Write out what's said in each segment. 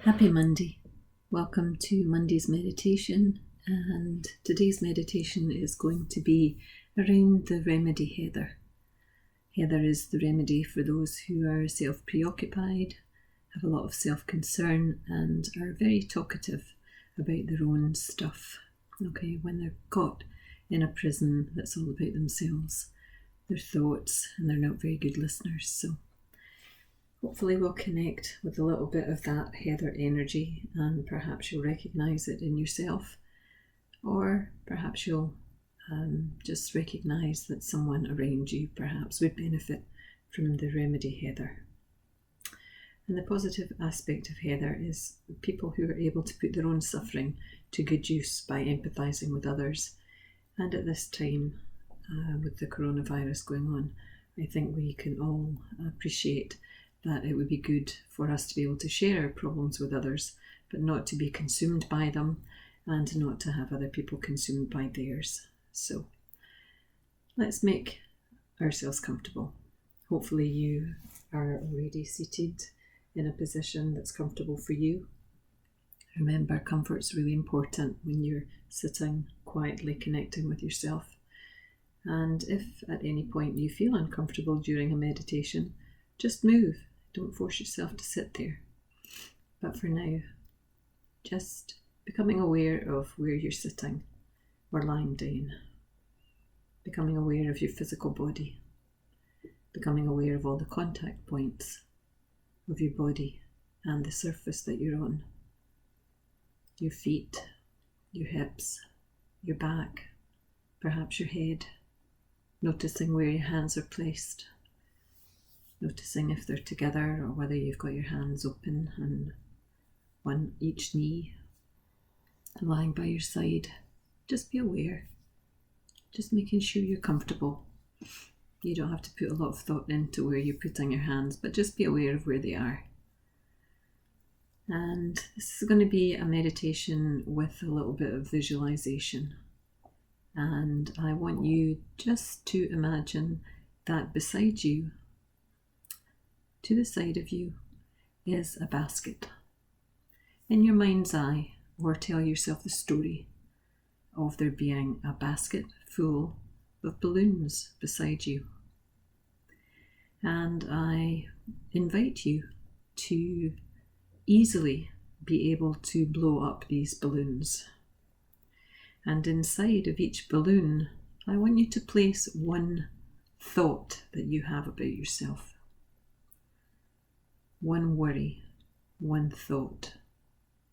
Happy Monday. Welcome to Monday's meditation, and today's meditation is going to be around the remedy heather. Heather is the remedy for those who are self-preoccupied, have a lot of self-concern and are very talkative about their own stuff. Okay, when they're caught in a prison that's all about themselves, their thoughts, and they're not very good listeners. So hopefully we'll connect with a little bit of that heather energy, and perhaps you'll recognise it in yourself, or perhaps you'll just recognise that someone around you perhaps would benefit from the remedy heather. And the positive aspect of heather is people who are able to put their own suffering to good use by empathising with others. And at this time, with the coronavirus going on, I think we can all appreciate that it would be good for us to be able to share our problems with others, but not to be consumed by them and not to have other people consumed by theirs. So let's make ourselves comfortable. Hopefully you are already seated in a position that's comfortable for you. Remember, comfort's really important when you're sitting quietly connecting with yourself. And if at any point you feel uncomfortable during a meditation, just move. Don't force yourself to sit there. But for now, just becoming aware of where you're sitting or lying down. Becoming aware of your physical body. Becoming aware of all the contact points of your body and the surface that you're on. Your feet, your hips, your back, perhaps your head. Noticing where your hands are placed. Noticing if they're together or whether you've got your hands open and on each knee, lying by your side. Just be aware. Just making sure you're comfortable. You don't have to put a lot of thought into where you're putting your hands, but just be aware of where they are. And this is going to be a meditation with a little bit of visualization. And I want you just to imagine that beside you, to the side of you, is a basket. In your mind's eye, or tell yourself the story of there being a basket full of balloons beside you. And I invite you to easily be able to blow up these balloons. And inside of each balloon, I want you to place one thought that you have about yourself. One worry, one thought,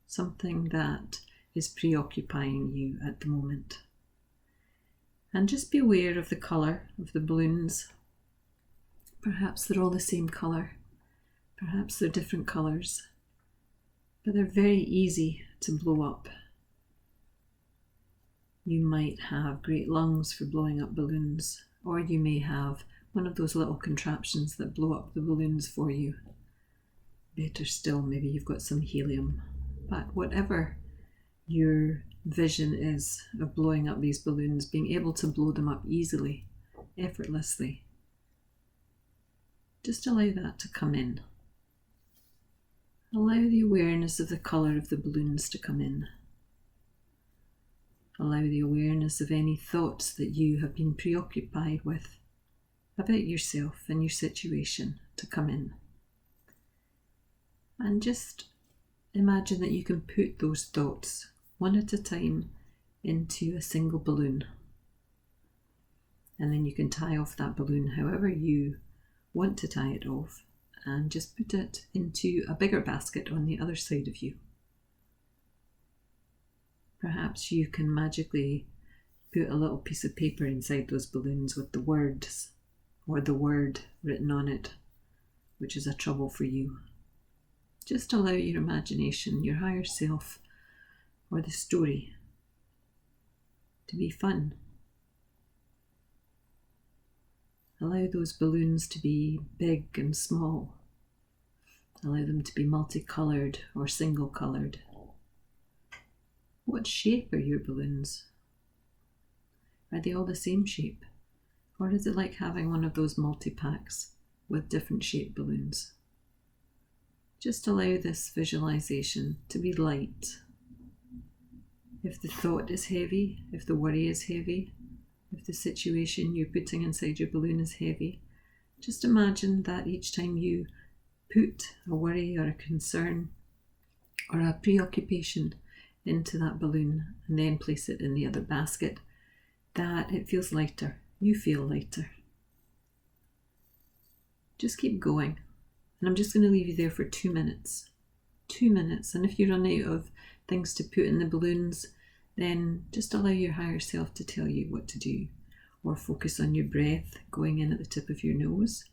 something that is preoccupying you at the moment. And just be aware of the colour of the balloons. Perhaps they're all the same colour, perhaps they're different colours, but they're very easy to blow up. You might have great lungs for blowing up balloons, or you may have one of those little contraptions that blow up the balloons for you. Better still, maybe you've got some helium. But whatever your vision is of blowing up these balloons, being able to blow them up easily, effortlessly, just allow that to come in. Allow the awareness of the colour of the balloons to come in. Allow the awareness of any thoughts that you have been preoccupied with about yourself and your situation to come in. And just imagine that you can put those thoughts one at a time into a single balloon. And then you can tie off that balloon however you want to tie it off, and just put it into a bigger basket on the other side of you. Perhaps you can magically put a little piece of paper inside those balloons with the words or the word written on it, which is a trouble for you. Just allow your imagination, your higher self, or the story to be fun. Allow those balloons to be big and small. Allow them to be multicoloured or single-coloured. What shape are your balloons? Are they all the same shape? Or is it like having one of those multi-packs with different shaped balloons? Just allow this visualization to be light. If the thought is heavy, if the worry is heavy, if the situation you're putting inside your balloon is heavy, just imagine that each time you put a worry or a concern or a preoccupation into that balloon and then place it in the other basket, that it feels lighter. You feel lighter. Just keep going. And I'm just going to leave you there for 2 minutes. 2 minutes. And if you run out of things to put in the balloons, then just allow your higher self to tell you what to do. Or focus on your breath, going in at the tip of your nose,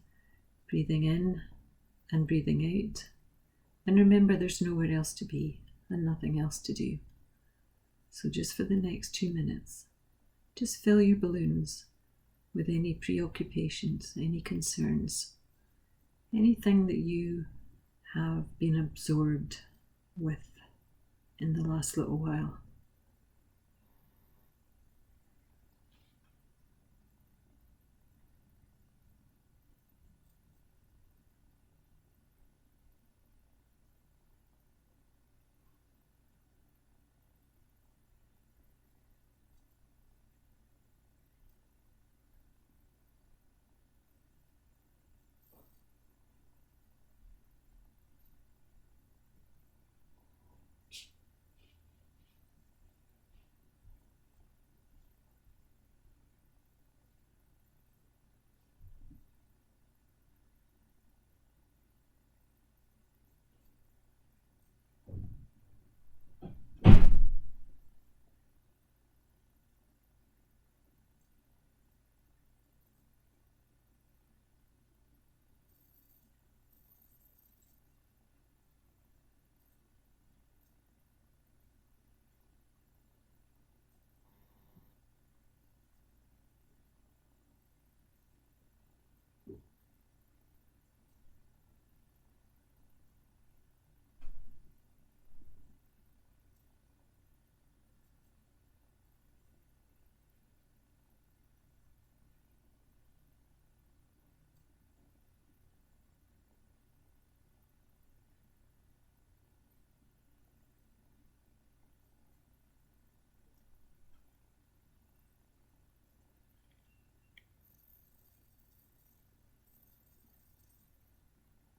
breathing in and breathing out. And remember, there's nowhere else to be and nothing else to do. So just for the next 2 minutes, just fill your balloons with any preoccupations, any concerns, anything that you have been absorbed with in the last little while.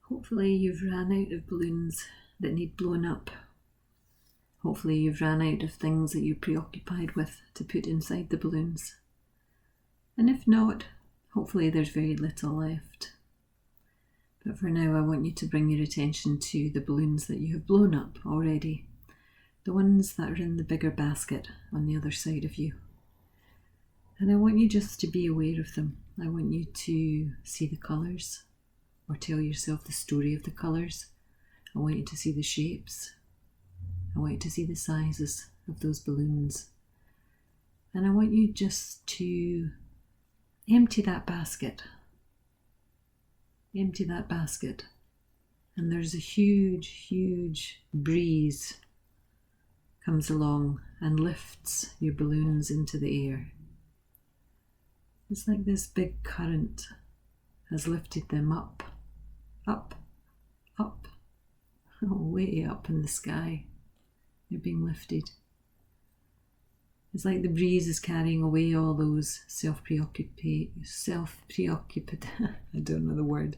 Hopefully you've ran out of balloons that need blown up. Hopefully you've ran out of things that you're preoccupied with to put inside the balloons. And if not, hopefully there's very little left. But for now I want you to bring your attention to the balloons that you have blown up already. The ones that are in the bigger basket on the other side of you. And I want you just to be aware of them. I want you to see the colours, or tell yourself the story of the colours. I want you to see the shapes. I want you to see the sizes of those balloons. And I want you just to empty that basket. Empty that basket. And there's a huge, huge breeze comes along and lifts your balloons into the air. It's like this big current has lifted them up, up, up, way up in the sky. They're being lifted. It's like the breeze is carrying away all those self-preoccupied, I don't know the word,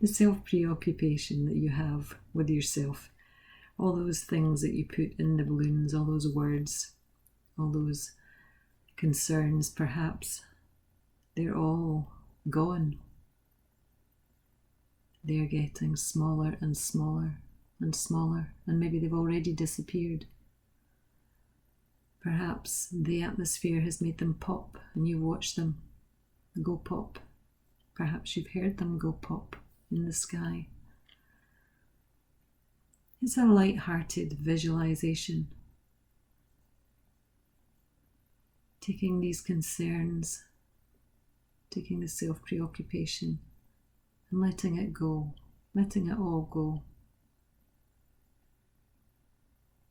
the self-preoccupation that you have with yourself. All those things that you put in the balloons, all those words, all those concerns perhaps, they're all gone. They're getting smaller and smaller and smaller, and maybe they've already disappeared. Perhaps the atmosphere has made them pop and you've watched them go pop. Perhaps you've heard them go pop in the sky. It's a light-hearted visualization. Taking these concerns, taking the self-preoccupation and letting it go, letting it all go.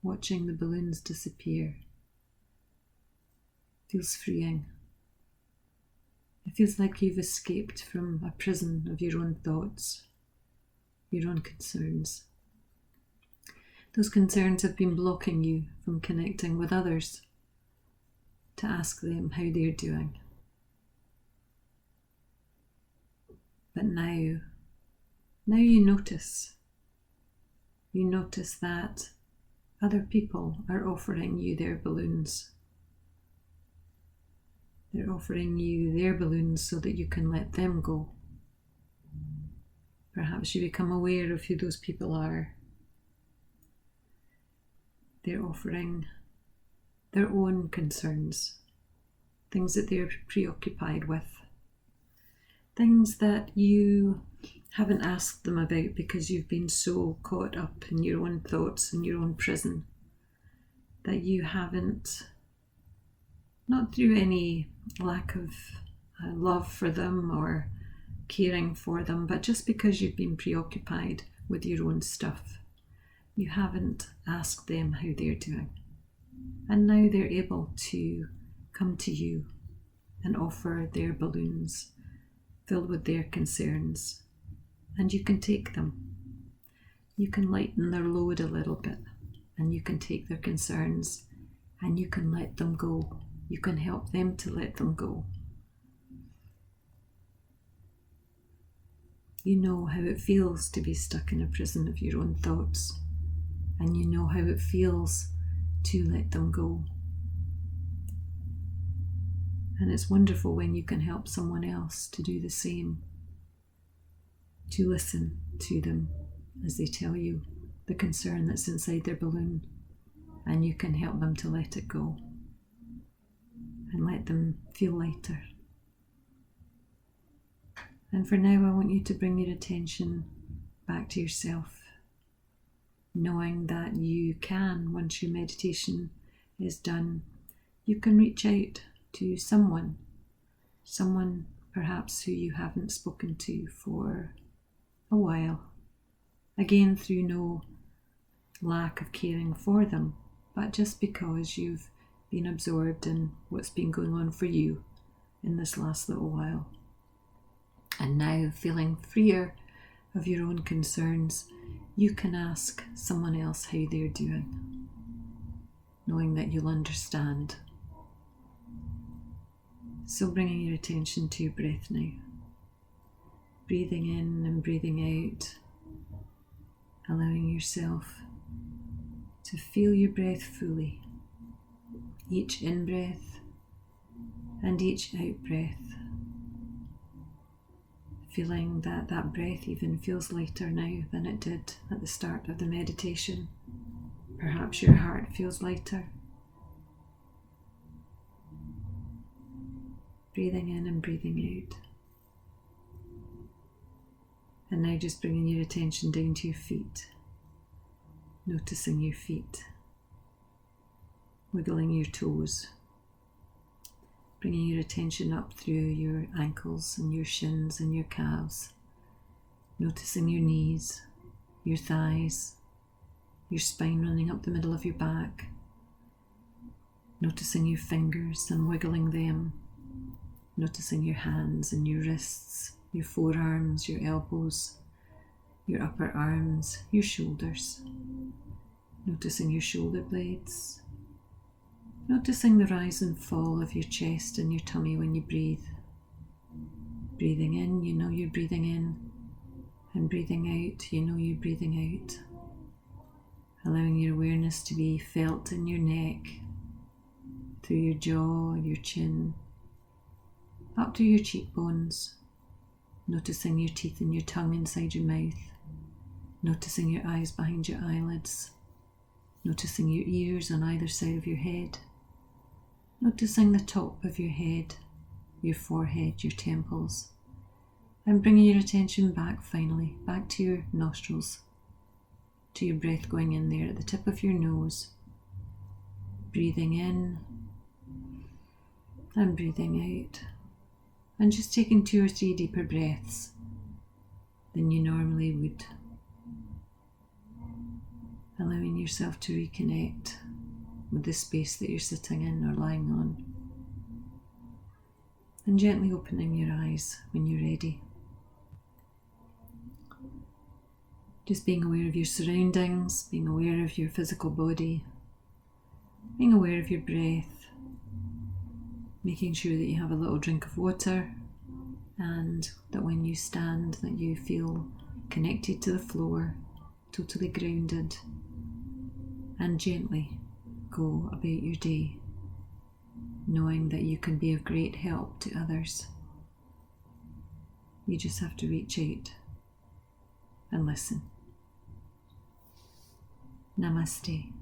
Watching the balloons disappear feels freeing. It feels like you've escaped from a prison of your own thoughts, your own concerns. Those concerns have been blocking you from connecting with others to ask them how they're doing. But now you notice that other people are offering you their balloons. They're offering you their balloons so that you can let them go. Perhaps you become aware of who those people are. They're offering their own concerns, things that they're preoccupied with, things that you haven't asked them about because you've been so caught up in your own thoughts and your own prison that you haven't, not through any lack of love for them or caring for them, but just because you've been preoccupied with your own stuff, you haven't asked them how they're doing. And now they're able to come to you and offer their balloons filled with their concerns, and you can take them. You can lighten their load a little bit, and you can take their concerns and you can let them go. You can help them to let them go. You know how it feels to be stuck in a prison of your own thoughts, and you know how it feels to let them go. And it's wonderful when you can help someone else to do the same, to listen to them as they tell you the concern that's inside their balloon, and you can help them to let it go and let them feel lighter. And for now, I want you to bring your attention back to yourself, knowing that you can, once your meditation is done, you can reach out to someone perhaps who you haven't spoken to for a while. Again, through no lack of caring for them, but just because you've been absorbed in what's been going on for you in this last little while. And now, feeling freer of your own concerns, you can ask someone else how they're doing, knowing that you'll understand. So bringing your attention to your breath now. Breathing in and breathing out, allowing yourself to feel your breath fully, each in-breath and each out-breath. Feeling that that breath even feels lighter now than it did at the start of the meditation. Perhaps your heart feels lighter. Breathing in and breathing out. And now just bringing your attention down to your feet. Noticing your feet. Wiggling your toes. Bringing your attention up through your ankles and your shins and your calves. Noticing your knees, your thighs, your spine running up the middle of your back. Noticing your fingers and wiggling them. Noticing your hands and your wrists, your forearms, your elbows, your upper arms, your shoulders. Noticing your shoulder blades. Noticing the rise and fall of your chest and your tummy when you breathe. Breathing in, you know you're breathing in. And breathing out, you know you're breathing out. Allowing your awareness to be felt in your neck, through your jaw, your chin, up to your cheekbones. Noticing your teeth and your tongue inside your mouth. Noticing your eyes behind your eyelids. Noticing your ears on either side of your head. Noticing the top of your head, your forehead, your temples. And bringing your attention back finally, back to your nostrils, to your breath going in there at the tip of your nose. Breathing in and breathing out. And just taking 2 or 3 deeper breaths than you normally would. Allowing yourself to reconnect with the space that you're sitting in or lying on. And gently opening your eyes when you're ready. Just being aware of your surroundings, being aware of your physical body, being aware of your breath, making sure that you have a little drink of water, and that when you stand that you feel connected to the floor, totally grounded, and gently go about your day, knowing that you can be of great help to others. You just have to reach out and listen. Namaste.